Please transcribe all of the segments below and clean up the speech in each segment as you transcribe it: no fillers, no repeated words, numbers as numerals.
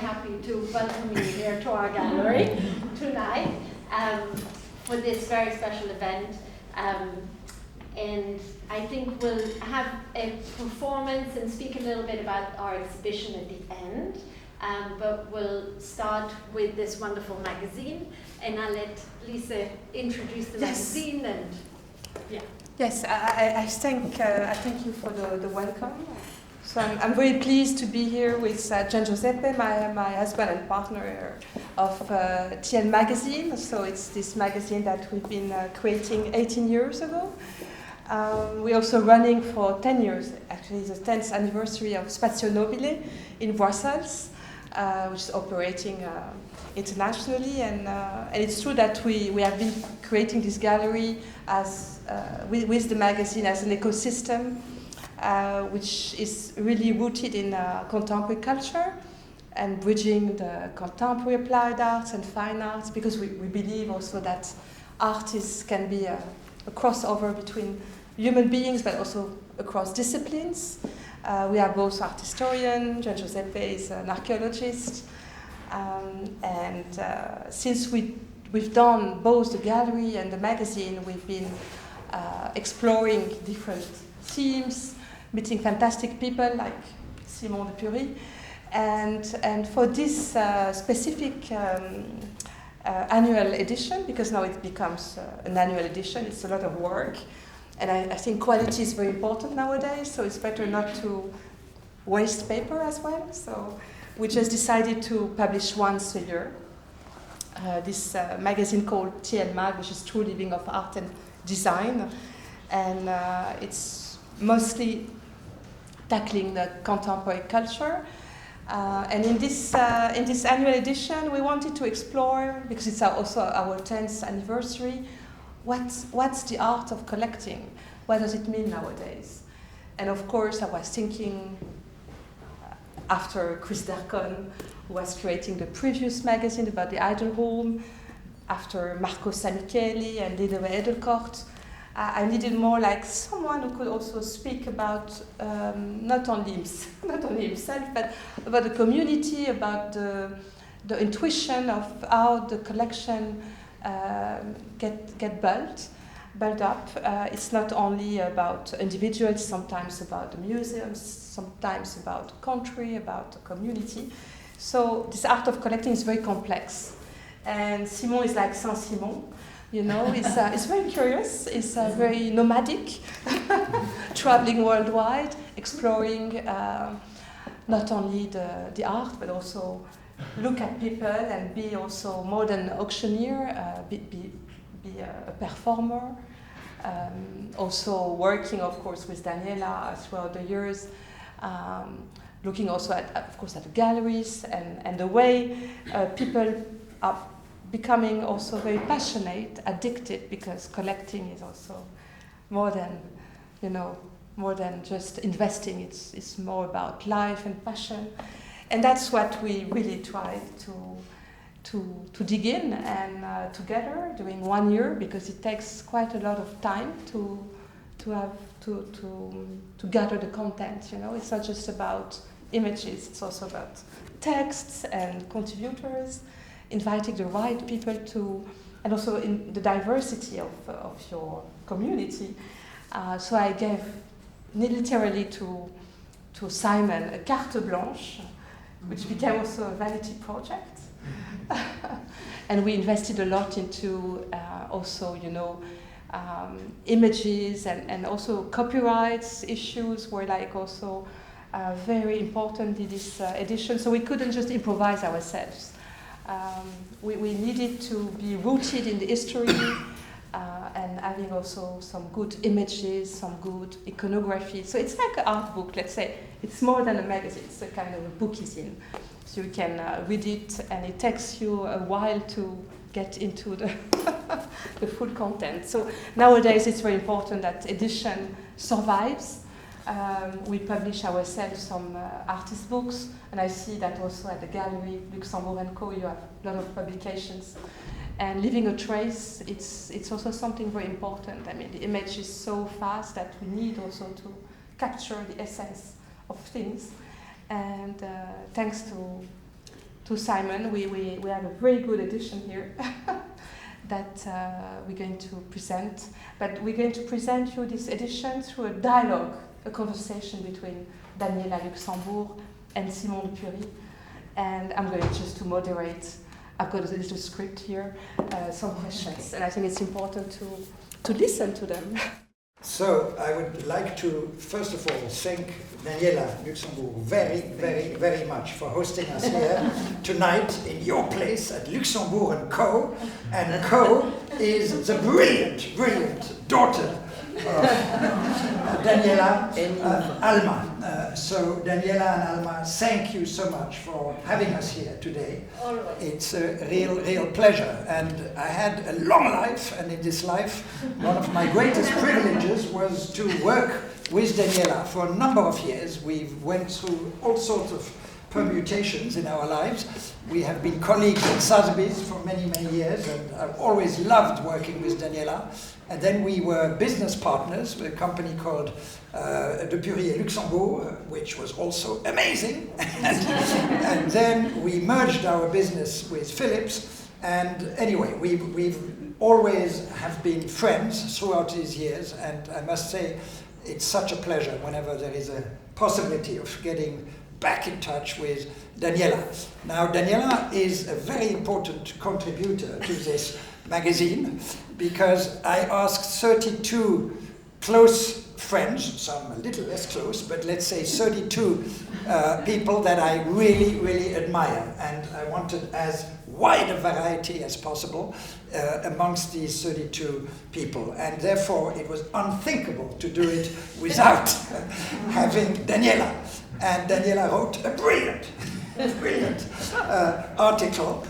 happy to welcome you here to our gallery tonight for this very special event. And I think we'll have a performance and speak a little bit about our exhibition at the end. But we'll start with this wonderful magazine, and I'll let Lisa introduce the magazine. And yeah. Yes, I thank you for the welcome. So I'm very pleased to be here with Gian Giuseppe, my husband and partner of TL Magazine. So it's this magazine that we've been creating 18 years ago. We're also running for 10 years, actually the 10th anniversary of Spazio Nobile in Brussels, which is operating internationally. And it's true that we have been creating this gallery as with the magazine as an ecosystem, which is really rooted in contemporary culture and bridging the contemporary applied arts and fine arts, because we believe also that artists can be a crossover between human beings, but also across disciplines. We are both art historians. Gian Giuseppe is an archaeologist, and since we've done both the gallery and the magazine, we've been exploring different themes, meeting fantastic people like Simon de Pury, and for this specific annual edition, because now it becomes an annual edition, it's a lot of work. And I think quality is very important nowadays, so it's better not to waste paper as well. So we just decided to publish once a year this magazine called TLMag, which is True Living of Art and Design. And it's mostly tackling the contemporary culture. And in this annual edition, we wanted to explore, because it's also our 10th anniversary, what's the art of collecting? What does it mean nowadays? And of course, I was thinking, after Chris Dercon, who was creating the previous magazine about the Idle Home, after Marco Samicheli and Lidewe Edelkort, I needed more like someone who could also speak about not only himself, but about the community, about the intuition of how the collection get built up. It's not only about individuals, sometimes about the museums, sometimes about the country, about the community. So this art of collecting is very complex. And Simon is like Saint-Simon, you know, it's very curious, it's very nomadic, traveling worldwide, exploring not only the art, but also look at people and be also more than an auctioneer, be a performer. Also working, of course, with Daniela throughout the years, looking also at, of course, at the galleries and the way people are becoming also very passionate, addicted, because collecting is also more than just investing. It's more about life and passion. And that's what we really tried to dig in and together during 1 year, because it takes quite a lot of time to gather the content. You know, it's not just about images; it's also about texts and contributors, inviting the right people to, and also in the diversity of your community. So I gave literally to Simon a carte blanche, which became also a vanity project. And we invested a lot into also, images and also copyrights issues were like also very important in this edition. So we couldn't just improvise ourselves. We needed to be rooted in the history and having also some good images, some good iconography. So it's like an art book, let's say. It's more than a magazine, it's a kind of a bookism. So you can read it, and it takes you a while to get into the full content. So nowadays it's very important that edition survives. We publish ourselves some artist books, and I see that also at the gallery, Luxembourg&Co, you have a lot of publications. And leaving a trace, it's also something very important. I mean, the image is so fast that we need also to capture the essence of things. And thanks to to Simon. We have a very good edition here that we're going to present. But we're going to present you this edition through a dialogue, a conversation between Daniella Luxembourg and Simon de Pury. And I'm going just to moderate. I've got a little script here, some questions, and I think it's important to listen to them. So I would like to, first of all, thank Daniella Luxembourg very much for hosting us here tonight in your place at Luxembourg&Co. And Co is the brilliant daughter of Daniella Alma. So Daniella and Alma, thank you so much for having us here today. Always. It's a real pleasure. And I had a long life, and in this life, one of my greatest privileges was to work with Daniella for a number of years. We went through all sorts of permutations in our lives. We have been colleagues at Sotheby's for many years, and I've always loved working with Daniella. And then we were business partners with a company called de Pury Luxembourg, which was also amazing. And then we merged our business with Philips. And anyway, we've always have been friends throughout these years. And I must say, it's such a pleasure whenever there is a possibility of getting back in touch with Daniella. Now, Daniella is a very important contributor to this magazine, because I asked 32 close friends, some a little less close, but let's say 32 people that I really admire, and I wanted as wide a variety as possible amongst these 32 people, and therefore it was unthinkable to do it without having Daniella. And Daniella wrote a brilliant article.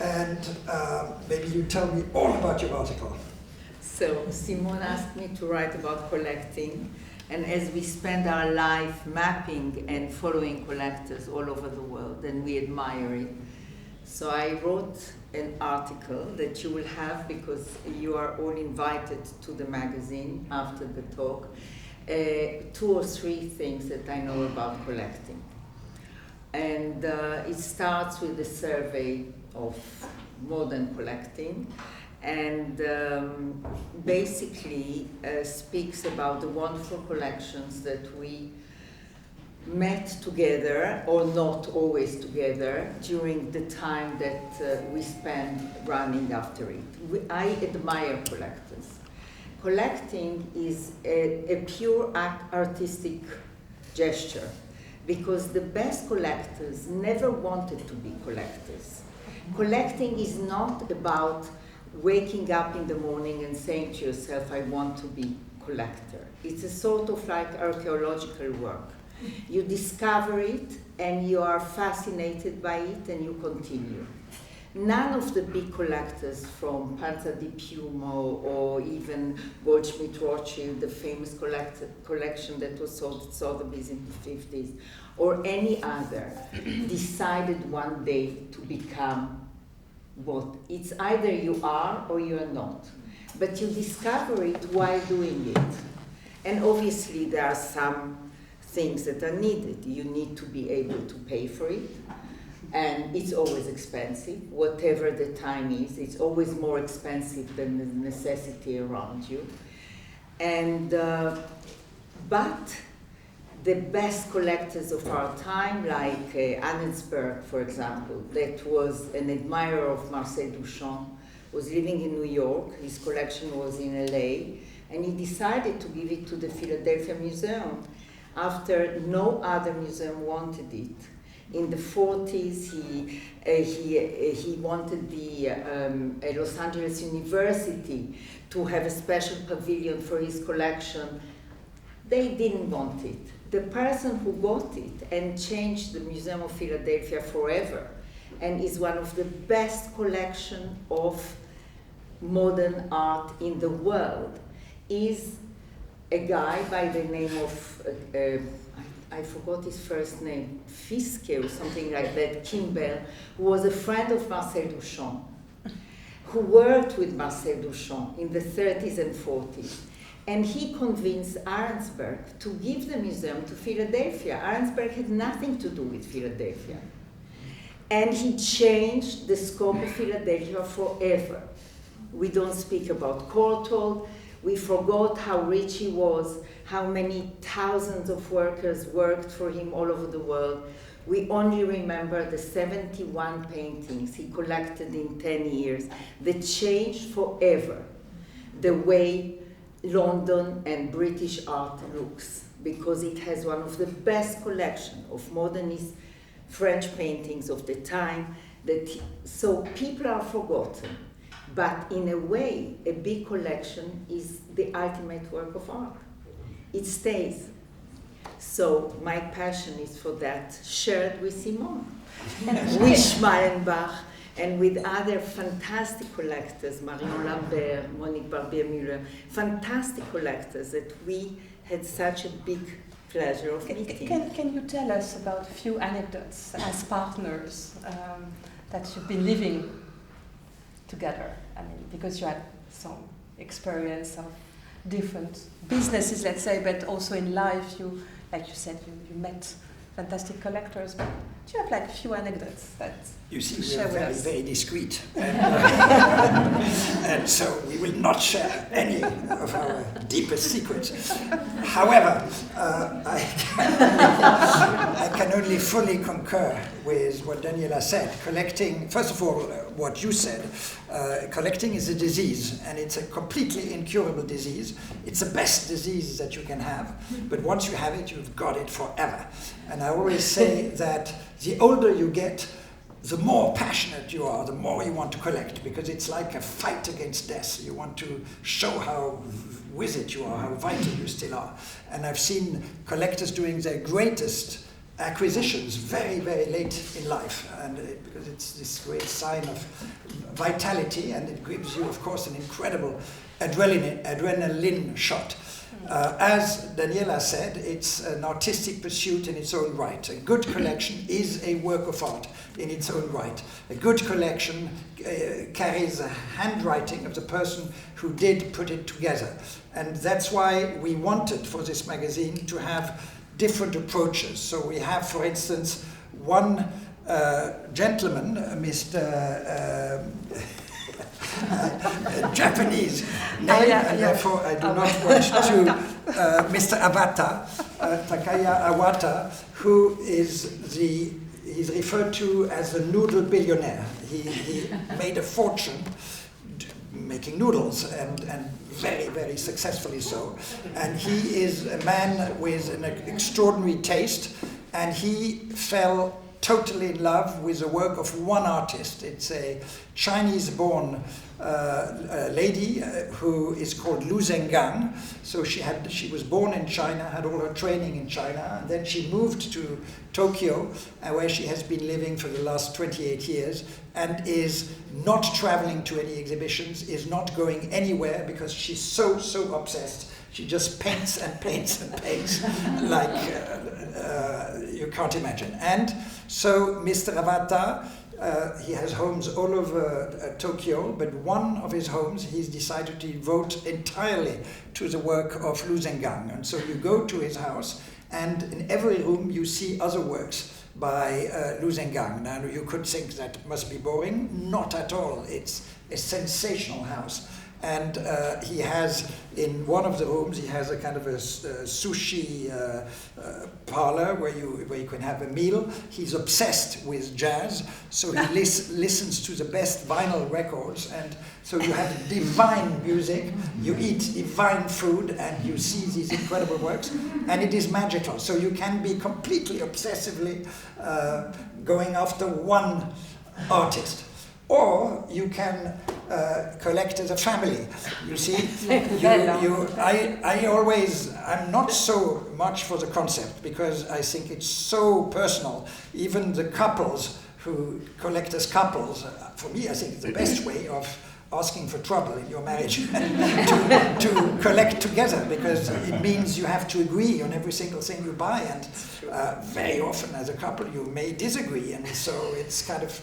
And maybe you tell me all about your article. So Simone asked me to write about collecting, and as we spend our life mapping and following collectors all over the world, and we admire it, so I wrote an article that you will have, because you are all invited to the magazine after the talk, 2 or 3 things that I know about collecting. And it starts with a survey of modern collecting, and basically speaks about the wonderful collections that we met together, or not always together, during the time that we spent running after it. I admire collectors. Collecting is a pure artistic gesture, because the best collectors never wanted to be collectors. Collecting is not about waking up in the morning and saying to yourself, I want to be a collector. It's a sort of like archaeological work. You discover it and you are fascinated by it and you continue. None of the big collectors from Panza di Piumo or even Goldschmidt Rothschild, the famous collection that was sold at Sotheby's in the 50s, or any other, decided one day to become what? It's either you are or you are not. But you discover it while doing it. And obviously there are some things that are needed. You need to be able to pay for it. And it's always expensive, whatever the time is. It's always more expensive than the necessity around you. And but the best collectors of our time, like Annensberg, for example, that was an admirer of Marcel Duchamp, was living in New York. His collection was in LA, and he decided to give it to the Philadelphia Museum after no other museum wanted it. In the 40s, he wanted the Los Angeles University to have a special pavilion for his collection. They didn't want it. The person who got it and changed the Museum of Philadelphia forever, and is one of the best collections of modern art in the world, is a guy by the name of I forgot his first name, Fiske or something like that, Kimball, who was a friend of Marcel Duchamp, who worked with Marcel Duchamp in the 30s and 40s. And he convinced Arnsberg to give the museum to Philadelphia. Arnsberg had nothing to do with Philadelphia. And he changed the scope of Philadelphia forever. We don't speak about Courtauld. We forgot how rich he was, how many thousands of workers worked for him all over the world. We only remember the 71 paintings he collected in 10 years that changed forever the way London and British art looks, because it has one of the best collections of modernist French paintings of the time. So people are forgotten, but in a way, a big collection is the ultimate work of art. It stays. So my passion is for that, shared with Simone, with Schmalenbach, and with other fantastic collectors, Marion Lambert, Monique Barbier-Müller, fantastic collectors that we had such a big pleasure of meeting. Can you tell us about a few anecdotes as partners that you've been living together? I mean, because you had some experience of different businesses, let's say, but also in life, you, like you said, you met fantastic collectors. But do you have like a few anecdotes that you see, share we're with very, us? very discreet, and so we will not share any of our deepest secrets. However, I can only fully concur with what Daniela said. Collecting, first of all, what you said, collecting is a disease, and it's a completely incurable disease. It's the best disease that you can have, but once you have it, you've got it forever. And I always say that the older you get, the more passionate you are, the more you want to collect, because it's like a fight against death. You want to show how with it you are, how vital you still are. And I've seen collectors doing their greatest acquisitions very, very late in life, and because it's this great sign of vitality, and it gives you, of course, an incredible adrenaline shot. As Daniela said, it's an artistic pursuit in its own right. A good collection is a work of art in its own right. A good collection carries a handwriting of the person who did put it together. And that's why we wanted for this magazine to have different approaches. So we have, for instance, one gentleman, Mr. Japanese name, and therefore I do not want to, Mr. Awata, Takaya Awata, who is he's referred to as the noodle billionaire. He made a fortune making noodles, and very, very successfully so. And he is a man with an extraordinary taste, and he fell totally in love with the work of one artist. It's a Chinese-born lady who is called Lu Zhengang. So she was born in China, had all her training in China, and then she moved to Tokyo, where she has been living for the last 28 years, and is not traveling to any exhibitions, is not going anywhere, because she's so obsessed. She just paints and paints and paints like you can't imagine. And so Mr. Awata, he has homes all over Tokyo, but one of his homes he's decided to devote entirely to the work of Lu Zhengang. And so you go to his house, and in every room you see other works by Lu Zhengang. Now you could think that must be boring. Not at all. It's a sensational house. And he has, in one of the rooms, he has a kind of a sushi parlor where you can have a meal. He's obsessed with jazz, so he listens to the best vinyl records, and so you have divine music, you eat divine food, and you see these incredible works, and it is magical. So you can be completely obsessively going after one artist. Or you can collect as a family. You see, I'm not so much for the concept, because I think it's so personal. Even the couples who collect as couples, for me, I think it's the best way of asking for trouble in your marriage to collect together, because it means you have to agree on every single thing you buy, and very often as a couple you may disagree, and so it's kind of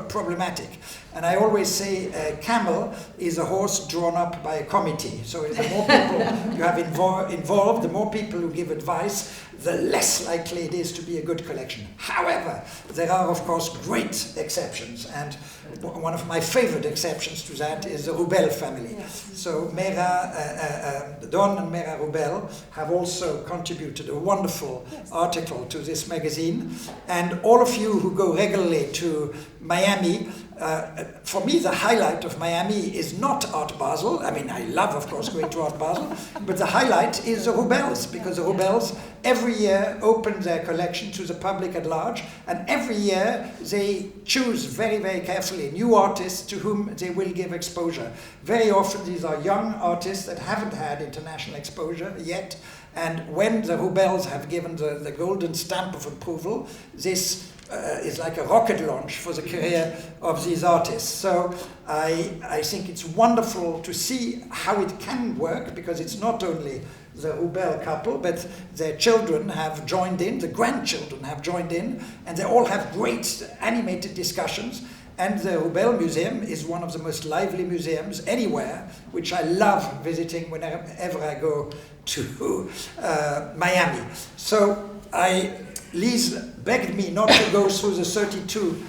problematic. And I always say a camel is a horse drawn up by a committee, so the more people you have involved, the more people who give advice, the less likely it is to be a good collection. However, there are of course great exceptions, and one of my favorite exceptions to that is the Nobile family. Yes. So Don and Mera Nobile have also contributed a wonderful article to this magazine, and all of you who go regularly to Miami, for me the highlight of Miami is not Art Basel. I mean, I love of course going to Art Basel, but the highlight is the Nobels, because the Nobels every year open their collection to the public at large, and every year they choose very, very carefully new artists to whom they will give exposure. Very often these are young artists that haven't had international exposure yet, and when the Nobels have given the golden stamp of approval, this is like a rocket launch for the career of these artists. So I think it's wonderful to see how it can work, because it's not only the Nobile couple, but their children have joined in, the grandchildren have joined in, and they all have great animated discussions. And the Nobile Museum is one of the most lively museums anywhere, which I love visiting whenever I go to Miami. So Lise begged me not to go through the 32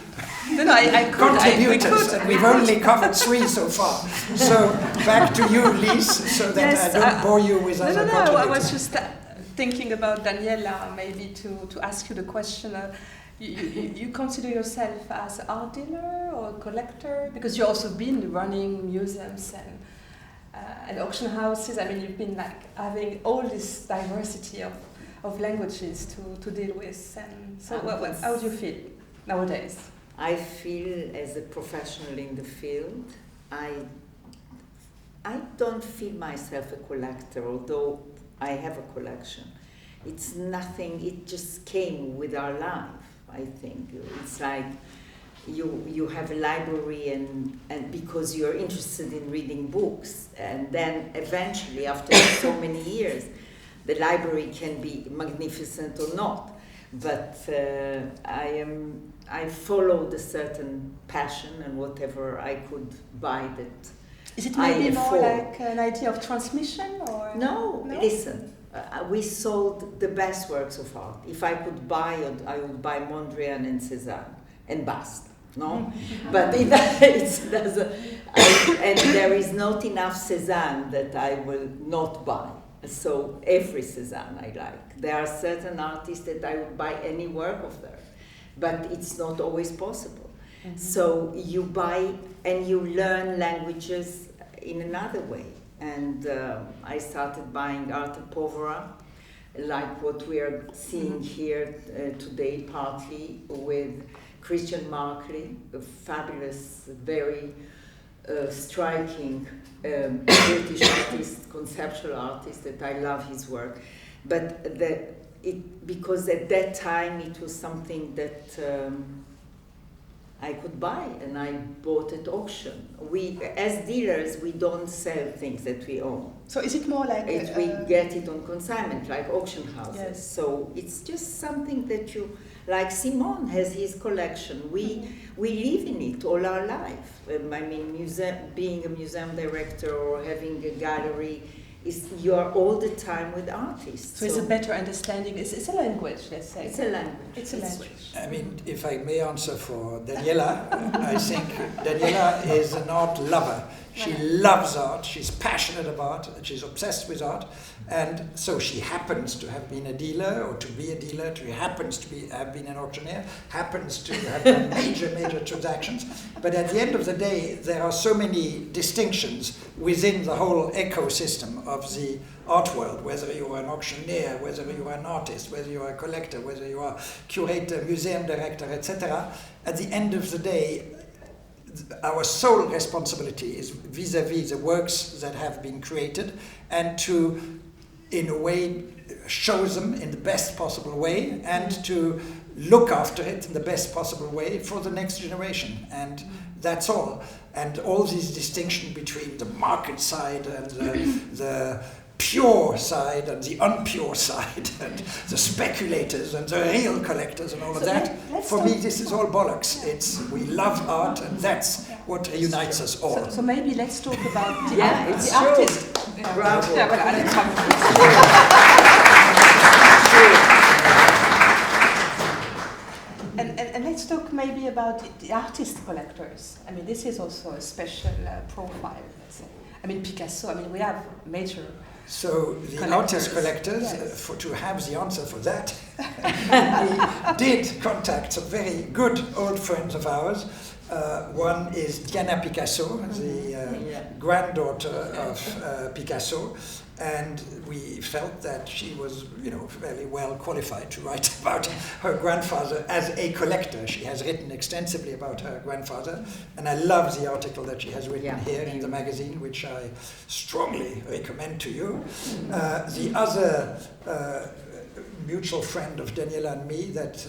I contributors, and we've only covered 3 so far. So back to you, Lise, so that yes, I don't bore you with other contributors. I was just thinking about Daniella, maybe to ask you the question. You consider yourself as an art dealer or a collector? Because you've also been running museums and auction houses. I mean, you've been like having all this diversity of languages to deal with. And so how do you feel nowadays? I feel as a professional in the field, I don't feel myself a collector, although I have a collection. It's nothing, it just came with our life, I think. It's like you have a library and because you're interested in reading books, and then eventually after so many years, the library can be magnificent or not. But I followed a certain passion, and whatever I could buy that. Is it maybe more like an idea of transmission, or no? Listen, we sold the best works of art. If I could buy, I would buy Mondrian and Cézanne and basta. No, but and there is not enough Cézanne that I will not buy. So every Cézanne I like. There are certain artists that I would buy any work of theirs, but it's not always possible. Mm-hmm. So you buy and you learn languages in another way. And I started buying arte povera, like what we are seeing here today, partly with Christian Markley, a fabulous, very striking British artist, conceptual artist, that I love his work. But because at that time it was something that I could buy, and I bought at auction. We, as dealers, we don't sell things that we own. So is it more like we get it on consignment, like auction houses. Yes. So it's just something that you, like Simon has his collection. We live in it all our life. I mean, being a museum director or having a gallery, you are all the time with artists. So it's a better understanding. It's a language, let's say. It's a language. It's a language. I mean, if I may answer for Daniella, I think Daniella is an art lover. She loves art, she's passionate about art, she's obsessed with art, and so she happens to have been a dealer, or to be a dealer, happens to have been an auctioneer, happens to have done major transactions. But at the end of the day, there are so many distinctions within the whole ecosystem of the art world, whether you are an auctioneer, whether you are an artist, whether you are a collector, whether you are curator, museum director, etc. At the end of the day, our sole responsibility is vis-à-vis the works that have been created, and to, in a way, show them in the best possible way, and to look after it in the best possible way for the next generation. And that's all. And all these distinctions between the market side and the pure side and the unpure side, and the speculators and the real collectors and all of that, for me this is all bollocks. We love art, and that's what unites us all. So maybe let's talk about the artist. Bravo. let's talk maybe about the artist collectors. I mean, this is also a special profile, let's say. I mean, Picasso, I mean, we have major So the artist collectors, yes. to have the answer for that, we did contact some very good old friends of ours. One is Diana Picasso, the granddaughter of Picasso, and we felt that she was, fairly well qualified to write about her grandfather as a collector. She has written extensively about her grandfather, and I love the article that she has written here in the magazine, which I strongly recommend to you. The other mutual friend of Daniela and me that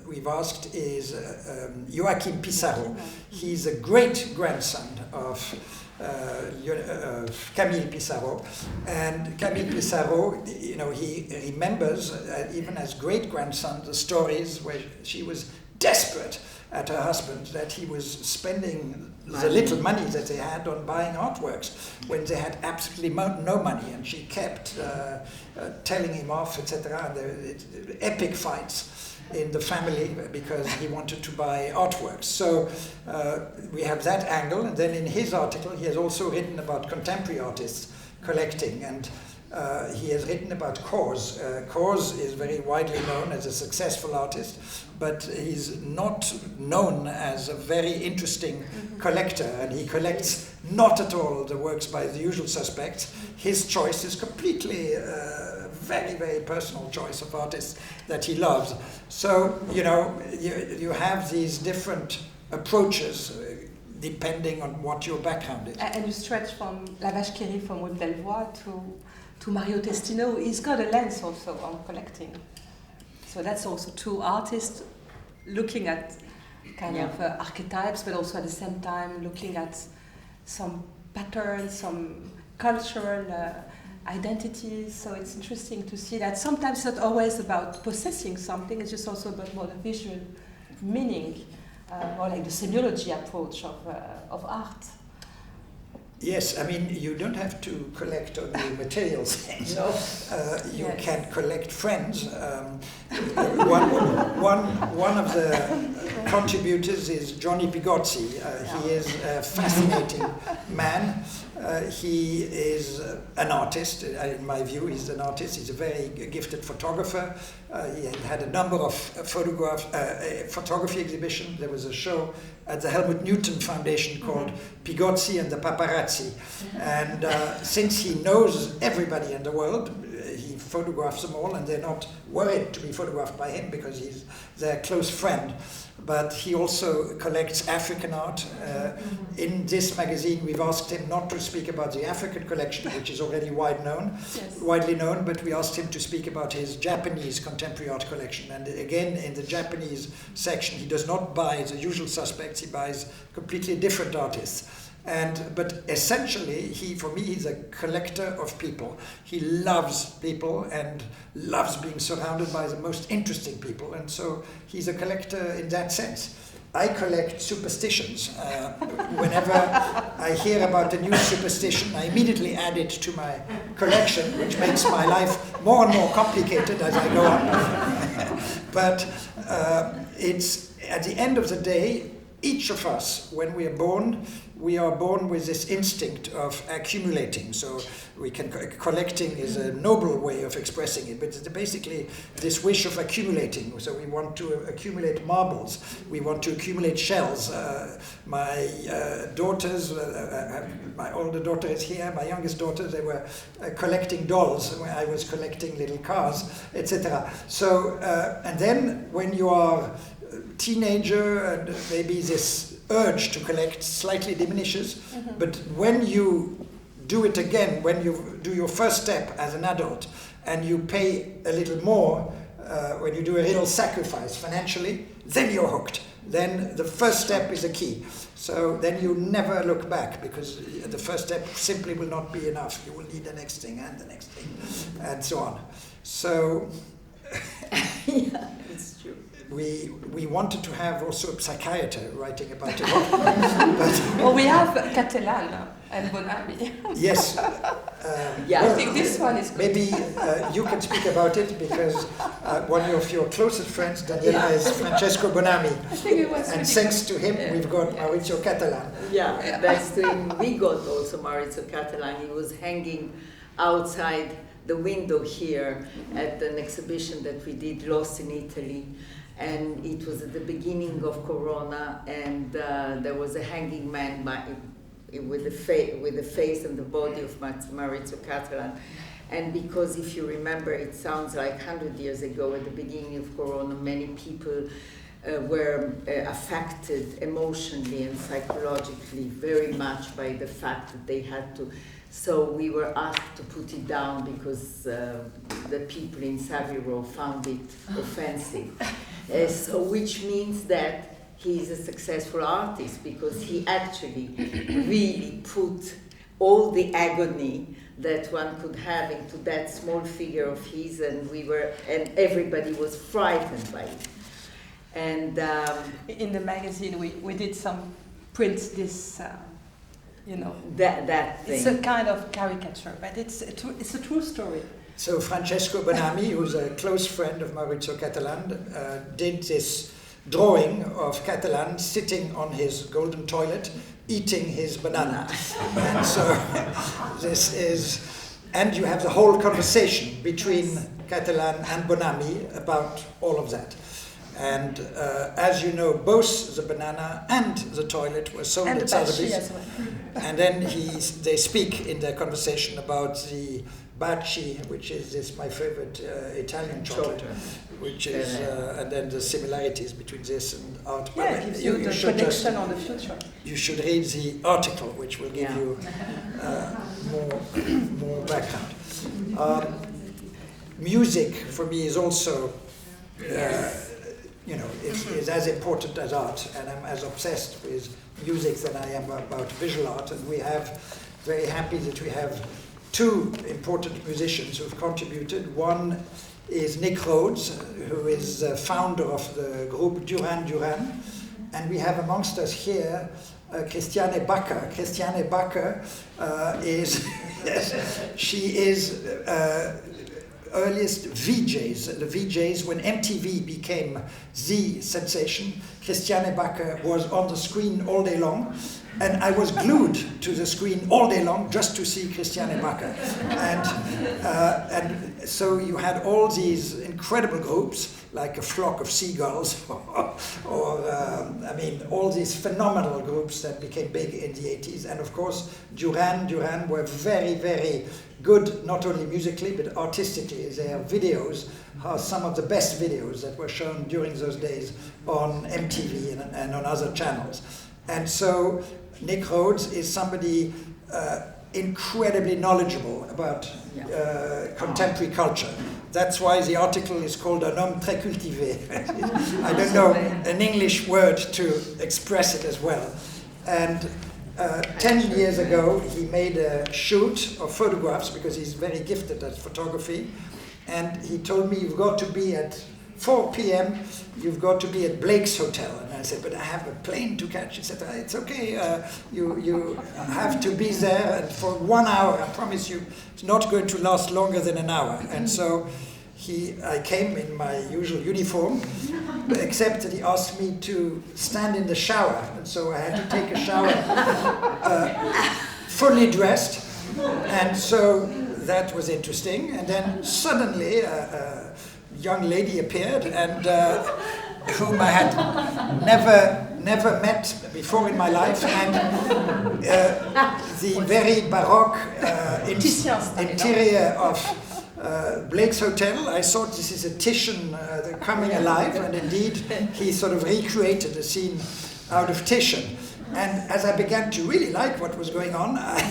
we've asked is Joachim Pissarro. He's a great-grandson of Camille Pissarro, and Camille Pissarro, he remembers, even as great-grandson, the stories where she was desperate at her husband that he was spending the little money that they had on buying artworks when they had absolutely no money, and she kept telling him off, etc. Epic fights in the family because he wanted to buy artworks. So we have that angle, and then in his article he has also written about contemporary artists collecting, and he has written about Kors. Kors is very widely known as a successful artist, but he's not known as a very interesting collector, and he collects not at all the works by the usual suspects. His choice is completely very, very personal choice of artists that he loves. So, you have these different approaches depending on what your background is. And you stretch from La Vache-Qui-Rit, from Wim Delvoye to Mario Testino. He's got a lens also on collecting. So that's also two artists looking at kind of archetypes, but also at the same time looking at some patterns, some cultural identities. So it's interesting to see that sometimes it's not always about possessing something, it's just also about more the visual meaning, more like the semiology approach of art. Yes, I mean, you don't have to collect only material things. No. You can collect friends. One of the contributors is Johnny Pigozzi. He is a fascinating man. He is an artist. In my view, he's an artist. He's a very gifted photographer. He had a number of photography exhibitions. There was a show at the Helmut Newton Foundation called Pigozzi and the Paparazzi. And since he knows everybody in the world, he photographs them all, and they're not worried to be photographed by him because he's their close friend. But he also collects African art. In this magazine, we've asked him not to speak about the African collection, which is already widely known, but we asked him to speak about his Japanese contemporary art collection. And again, in the Japanese section, he does not buy the usual suspects, he buys completely different artists. But essentially, for me, he's a collector of people. He loves people and loves being surrounded by the most interesting people, and so he's a collector in that sense. I collect superstitions. Whenever I hear about a new superstition, I immediately add it to my collection, which makes my life more and more complicated as I go on. But it's at the end of the day, each of us, when we are born with this instinct of accumulating. So collecting is a noble way of expressing it, but it's basically this wish of accumulating. So we want to accumulate marbles, we want to accumulate shells. My daughters, my older daughter is here, my youngest daughter, they were collecting dolls when I was collecting little cars, etc. So, and then when you are teenager and maybe this urge to collect slightly diminishes, but when you do it again, when you do your first step as an adult and you pay a little more, when you do a little sacrifice financially, then you're hooked. Then the first step is a key. So then you never look back, because the first step simply will not be enough. You will need the next thing and the next thing and so on. So Yeah, it's true. We wanted to have also a psychiater writing about it. But well, we have Catalan. and Bonami. Yes. Yeah, well, I think this one is good. Maybe you can speak about it because one of your closest friends, Daniela, is Francesco Bonami. I think it was And really thanks to him, we've got Maurizio Catalan. yeah, thanks to him, we got also Maurizio Catalan. He was hanging outside the window here at an exhibition that we did, Lost in Italy. And it was at the beginning of Corona, and there was a hanging man with the face and the body of Maurizio Catalan. And because if you remember, it sounds like 100 years ago at the beginning of Corona, many people were affected emotionally and psychologically very much by the fact that they had to. So we were asked to put it down because the people in Saviro found it offensive. So which means that he's a successful artist because he actually really put all the agony that one could have into that small figure of his, and everybody was frightened by it. And in the magazine, we did some prints. This, that thing. It's a kind of caricature, but it's a true story. So Francesco Bonami, who's a close friend of Maurizio Catalan, did this drawing of Catalan sitting on his golden toilet, eating his banana. And so this is, and you have the whole conversation between Catalan and Bonami about all of that. And as you know, both the banana and the toilet were sold And at the baci Sotheby's. as well. And then they speak in their conversation about the baci, which is this my favorite Italian chocolate, which is, and then the similarities between this and art. Yeah, it gives you the connection on the future. You should read the article, which will give you more background. Music for me is also, is as important as art, and I'm as obsessed with music than I am about visual art. And we have very happy that we have two important musicians who have contributed. One is Nick Rhodes, who is the founder of the group Duran Duran, and we have amongst us here Christiane Bakker. Christiane Bakker is she is earliest VJs, the VJs when MTV became the sensation. Christiane Bakker was on the screen all day long, and I was glued to the screen all day long just to see Christiane Bakker. And so you had all these incredible groups, like a flock of seagulls, or all these phenomenal groups that became big in the 80s. And of course, Duran Duran were very, very good, not only musically, but artistically. Their videos are some of the best videos that were shown during those days on MTV and on other channels. And so Nick Rhodes is somebody incredibly knowledgeable about contemporary culture. That's why the article is called Un homme très cultivé. I don't know an English word to express it as well. And 10 years ago, he made a shoot of photographs because he's very gifted at photography. And he told me, you've got to be at 4 p.m., you've got to be at Blake's Hotel. And I said, but I have a plane to catch. He said, it's okay, you have to be there. And for 1 hour, I promise you, it's not going to last longer than an hour. And so I came in my usual uniform, except that he asked me to stand in the shower. And so I had to take a shower fully dressed. And so that was interesting. And then suddenly a young lady appeared, and whom I had never met before in my life, and the very baroque interior of Blake's Hotel. I thought this is a Titian coming alive, and indeed he sort of recreated the scene out of Titian. And as I began to really like what was going on, I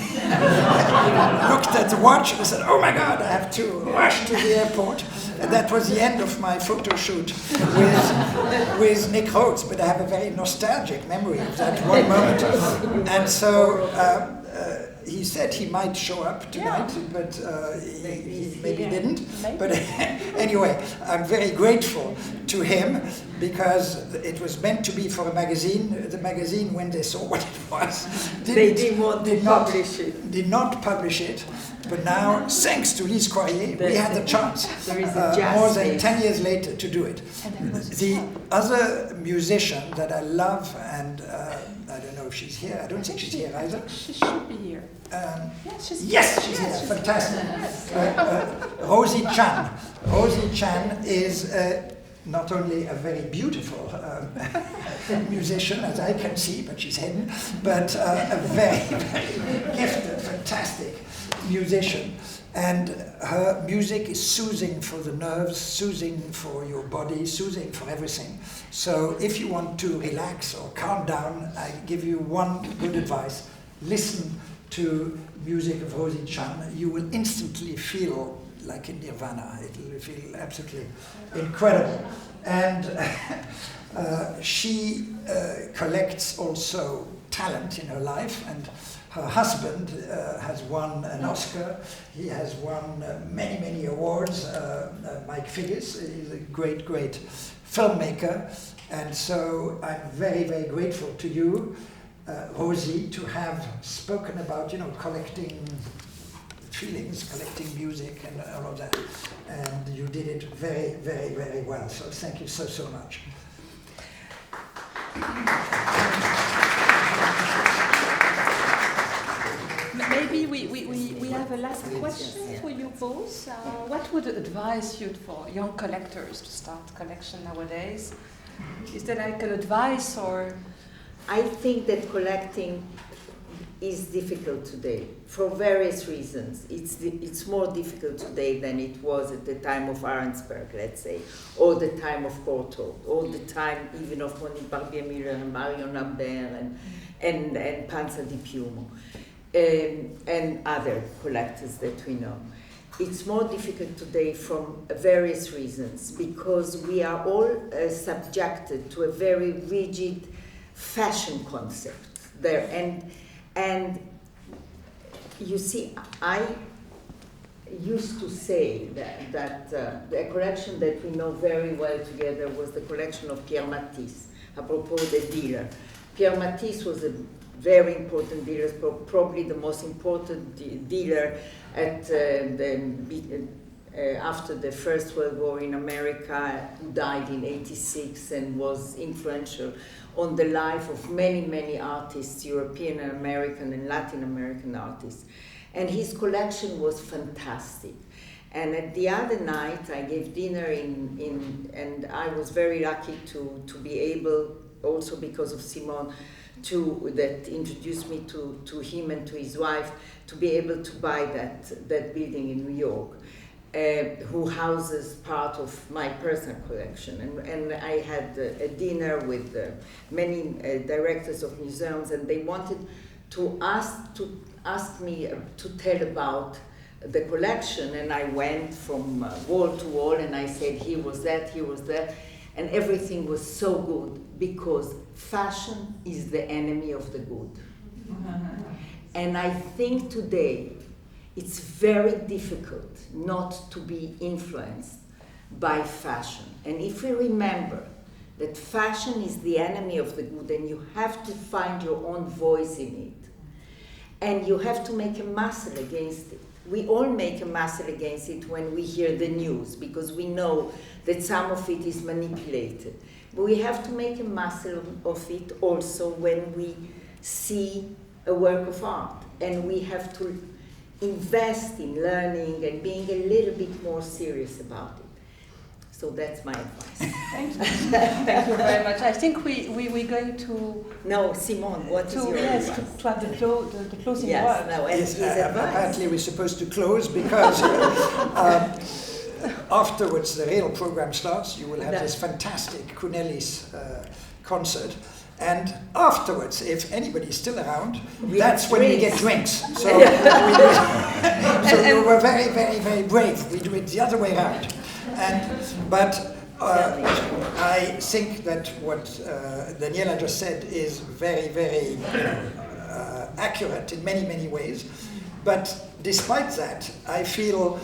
looked at the watch and I said, oh my God, I have to rush to the airport. And that was the end of my photo shoot with Nick Rhodes. But I have a very nostalgic memory of that one moment. And so, he said he might show up tonight, but he maybe didn't. Maybe. But anyway, I'm very grateful to him because it was meant to be for a magazine. The magazine, when they saw what it was, did not publish it. But now, thanks to Lise Coirier, we had the chance more than 10 years later to do it. The other musician that I love, and I don't know if she's here, I don't think she's here either. She should be here. She's here, fantastic. Rosie Chan. Rosie Chan is not only a very beautiful musician, as I can see, but she's hidden, but a very, very gifted, fantastic musician. And her music is soothing for the nerves, soothing for your body, soothing for everything. So if you want to relax or calm down, I give you one good advice. Listen to music of Rosie Chan. You will instantly feel like in nirvana. It will feel absolutely incredible. And she collects also talent in her life, and her husband has won an Oscar. He has won many, many awards. Mike Figgis is a great, great filmmaker. And so I'm very, very grateful to you, Rosie, to have spoken about, collecting feelings, collecting music and all of that. And you did it very, very, very well. So thank you so, so much. Maybe we have a last question for you both. What would advise you for young collectors to start collection nowadays? Is there like an advice or? I think that collecting is difficult today for various reasons. It's more difficult today than it was at the time of Arensberg, let's say, or the time of Courtauld, or the time even of Monique Barbier-Muller and Marion Lambert and Panza di Piumo. And other collectors that we know. It's more difficult today from various reasons, because we are all subjected to a very rigid fashion concept there. And you see, I used to say that the collection that we know very well together was the collection of Pierre Matisse, apropos the dealer. Pierre Matisse was a very important dealer, probably the most important dealer at after the First World War in America, who died in '86 and was influential on the life of many, many artists, European and American and Latin American artists. And his collection was fantastic. And at the other night, I gave dinner and I was very lucky to be able, also because of Simone, that introduced me to him and to his wife, to be able to buy that building in New York, who houses part of my personal collection. And I had a dinner with many directors of museums, and they wanted to ask me to tell about the collection, and I went from wall to wall, and I said, here was that, and everything was so good, because fashion is the enemy of the good. And I think today it's very difficult not to be influenced by fashion. And if we remember that fashion is the enemy of the good, and you have to find your own voice in it, and you have to make a muscle against it. We all make a muscle against it when we hear the news, because we know that some of it is manipulated. But we have to make a muscle of it also when we see a work of art. And we have to invest in learning and being a little bit more serious about it. So that's my advice. Thank you. Thank you very much. I think we're going to... No, Simone, what is your advice? To have the closing yes, word. No, and yes, his advice. apparently we're supposed to close because afterwards the real program starts. You will have this fantastic Kuneli's concert. And afterwards, if anybody's still around, that's when we get drinks. So, you were very, very, very brave. We do it the other way around. But I think that what Daniela just said is very, very accurate in many, many ways. But despite that, I feel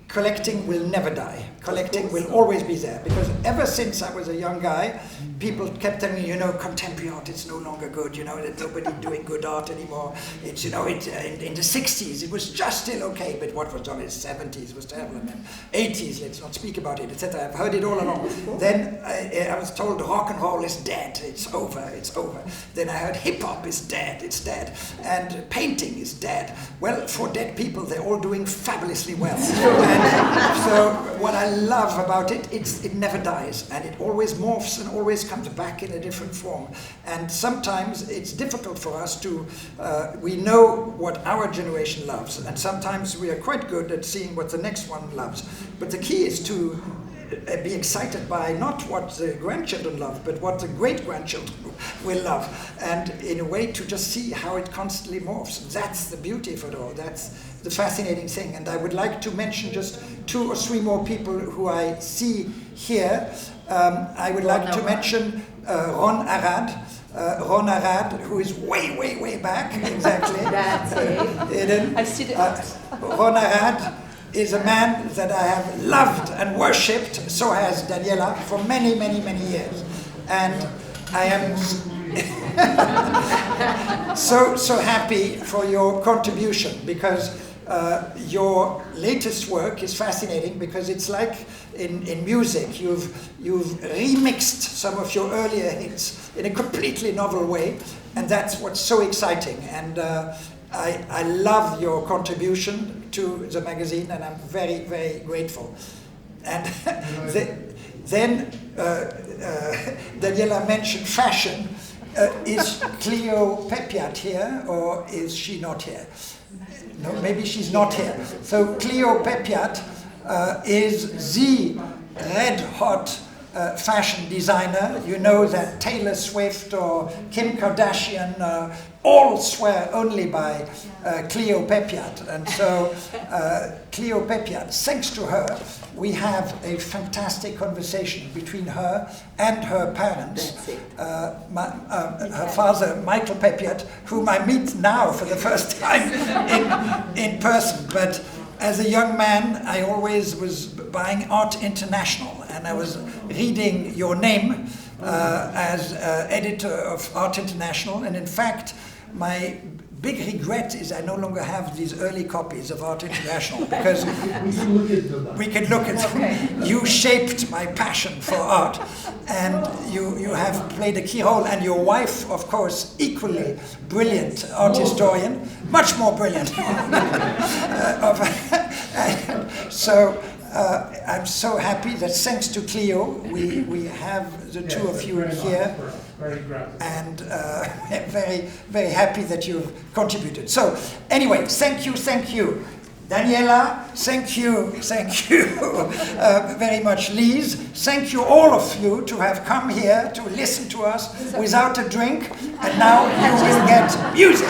collecting will never die. Collecting will always be there, because ever since I was a young guy, people kept telling me, contemporary art, it's no longer good, that nobody doing good art anymore. It's, in the 60s, it was just still okay, but what was done in the 70s was terrible, and then 80s, let's not speak about it, etc. I've heard it all along. Then I was told rock and roll is dead, it's over. Then I heard hip hop is dead, it's dead, and painting is dead. Well, for dead people, they're all doing fabulously well. And so what I love about it, it never dies, and it always morphs and always comes back in a different form. And sometimes it's difficult for us to, we know what our generation loves, and sometimes we are quite good at seeing what the next one loves. But the key is to be excited by not what the grandchildren love, but what the great-grandchildren will love. And in a way to just see how it constantly morphs. That's the beauty of it all. That's the fascinating thing. And I would like to mention just 2 or 3 more people who I see here. I would like to mention Ron Arad. Ron Arad, who is way, way, way back, exactly. That's it. I see the Ron Arad is a man that I have loved and worshipped, so has Daniela, for many, many, many years. And I am so happy for your contribution, because your latest work is fascinating, because it's like in music, you've remixed some of your earlier hits in a completely novel way, and that's what's so exciting. And I love your contribution to the magazine, and I'm very, very grateful. And then Daniela mentioned fashion. Is Cleo Pepiat here, or is she not here? No, maybe she's not here. So Cleo Pepiat is the red-hot fashion designer. You know that Taylor Swift or Kim Kardashian all swear only by Cleo Pepiat. And so Cleo Pepiat, thanks to her, we have a fantastic conversation between her and her parents. Her father, Michael Pepiat, whom I meet now for the first time in person. But as a young man, I always was buying Art International, and I was reading your name as editor of Art International. And in fact, my big regret is I no longer have these early copies of Art International, because we can look at them. Okay. You shaped my passion for art, and you have played a key role, and your wife, of course, equally brilliant art historian, much more brilliant. So I'm so happy that thanks to Cleo, we have the two of you here. And very, very happy that you've contributed. So, anyway, thank you. Daniela, thank you very much, Lise. Thank you, all of you, to have come here to listen to us without a drink, and now you will get music.